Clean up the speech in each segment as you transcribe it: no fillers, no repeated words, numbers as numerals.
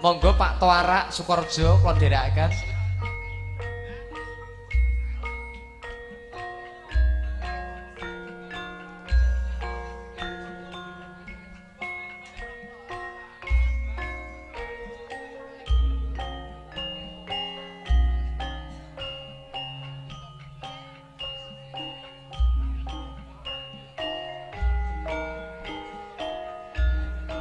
Monggo Pak Toarak Sukorejo kula dherekaken.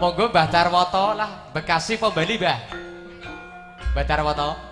Monggo Mbah Darwoto lah, Bekasi apa Bali, Mbah? Mbah Darwoto.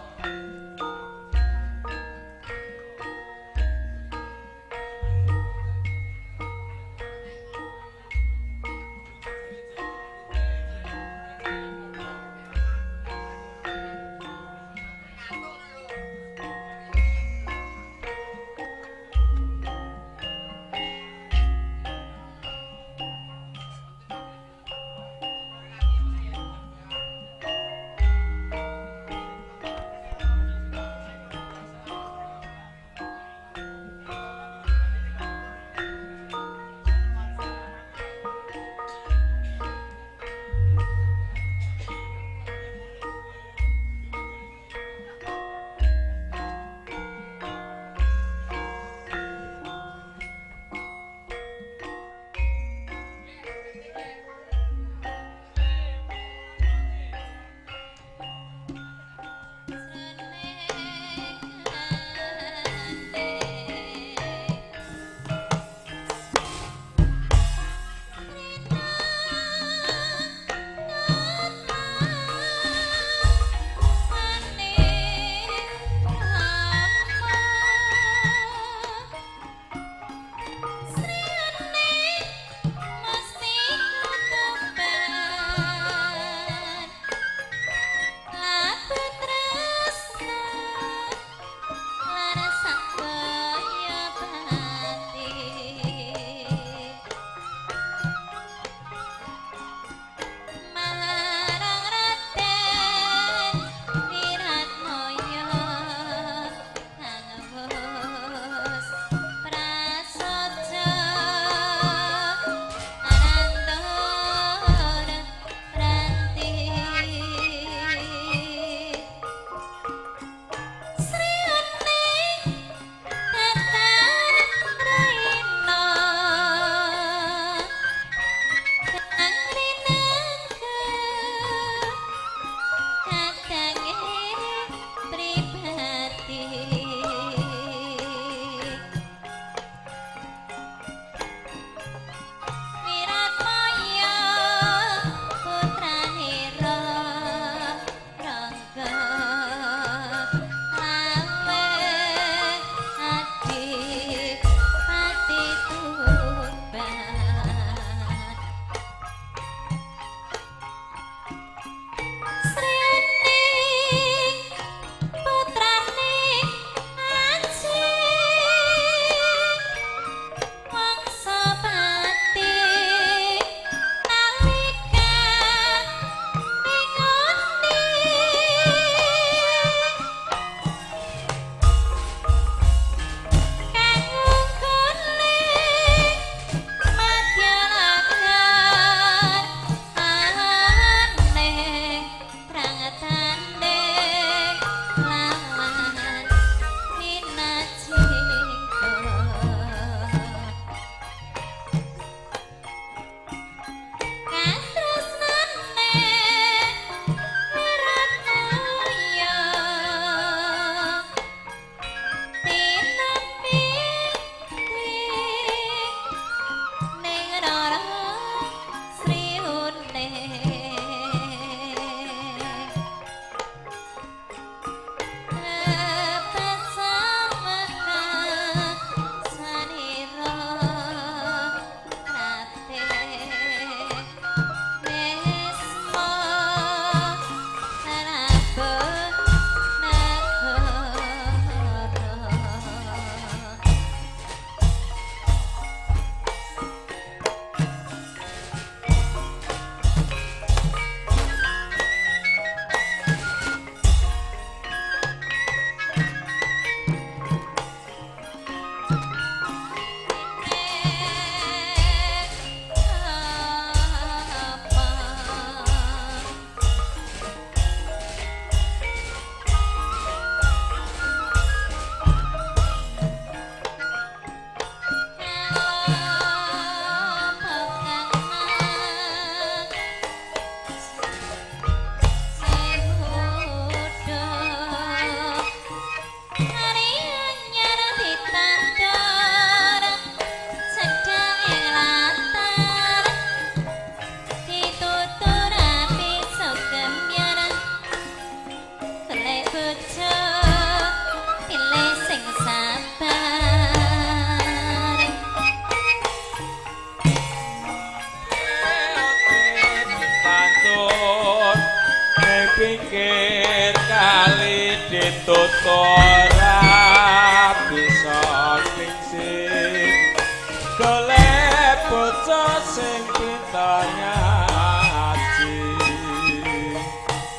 bocah sing pinter ngaji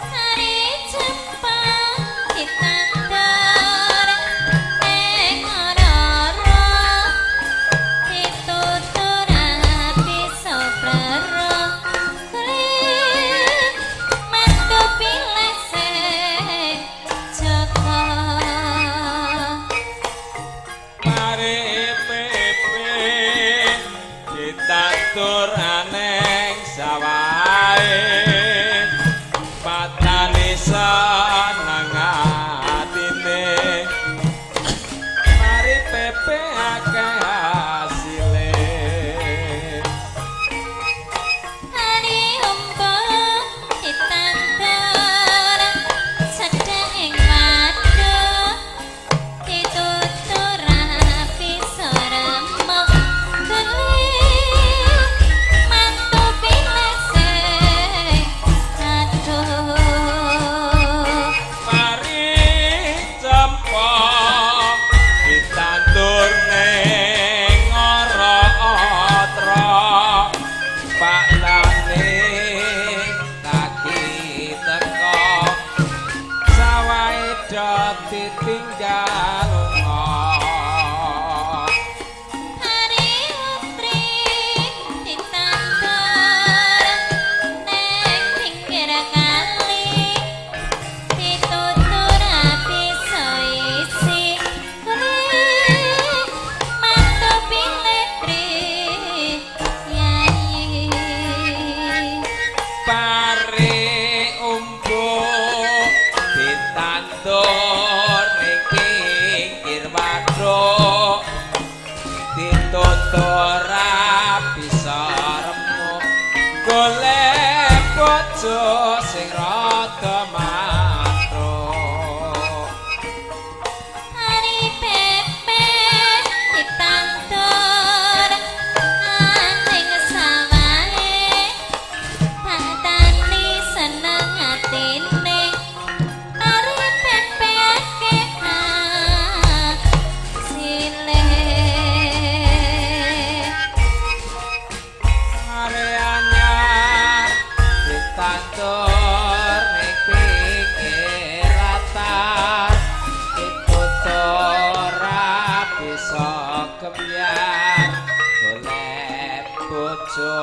hari Jepang ditandur ning ora-ora ditutur bisa prero kulit metu pilese Joko mari pepe ditandur aneng sawahe patane seneng atine mari pepe akeh hasile hari umpuk ditandur sedang ing waduk ditutur bisa remuk kulit mantu pilese aduh mari cempok ditandur ning ora-ora patane kaki teko sawahe dot ditinggal lunga hari utri ditandur neng pinggir kali ditutur bisa isi kulit mantu piletri yayi pare umbuk ditandur ning pinggir waduk ditutur bisa remuk golek bojo sing rada matruk hari pepe ditandur ning sawahe patani seneng atine hari pepe akeh sile areanya ditandur ning pinggir latar ditutur bisa kemyar golek bojo